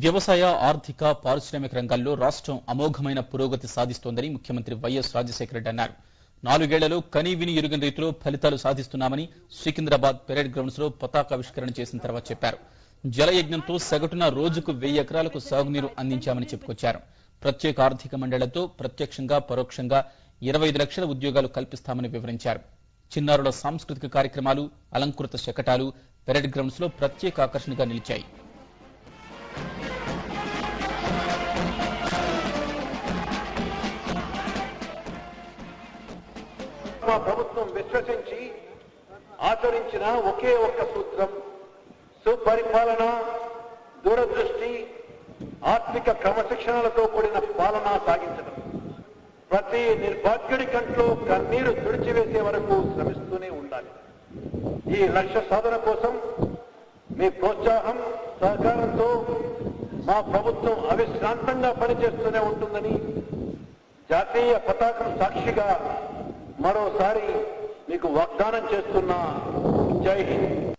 వ్యవసాయ, ఆర్థిక, పారిశ్రామిక రంగాల్లో రాష్ట్రం అమోఘమైన పురోగతి సాధిస్తోందని ముఖ్యమంత్రి వైఎస్ రాజశేఖర రెడ్డి అన్నారు. 4 ఏళ్లలో కనీవిని ఎరుగని రీతిలో ఫలితాలు సాధిస్తున్నామని సికింద్రాబాద్ పెరేడ్ గ్రౌండ్స్ లో పతాకావిష్కరణ చేసిన తర్వాత చెప్పారు. జలయజ్ఞంతో సగటున రోజుకు 1000 ఎకరాలకు సాగునీరు అందించామని చెప్పుకొచ్చారు. ప్రత్యేక ఆర్థిక మండళ్లతో ప్రత్యక్షంగా, పరోక్షంగా 25 లక్షల ఉద్యోగాలు కల్పిస్తామని వివరించారు. చిన్నారుల సాంస్కృతిక కార్యక్రమాలు, అలంకృత శకటాలు పెరేడ్ గ్రౌండ్స్ లో ప్రత్యేక ఆకర్షణగా నిలిచాయి. మా ప్రభుత్వం విశ్వసించి ఆచరించిన ఒకే ఒక్క సూత్రం సుపరిపాలన, దూరదృష్టి, ఆర్థిక క్రమశిక్షణలతో కూడిన పాలన సాగించడం. ప్రతి నిర్భాగ్యుడి కంట్లో కన్నీరు తుడిచివేసే వరకు శ్రమిస్తూనే ఉండాలి. ఈ లక్ష్య సాధన కోసం మీ ప్రోత్సాహం, సహకారంతో మా ప్రభుత్వం అవిశ్రాంతంగా పనిచేస్తూనే ఉంటుందని జాతీయ పతాకం సాక్షిగా మరోసారి మీకు వాగ్దానం చేస్తున్నా. జై హింద్.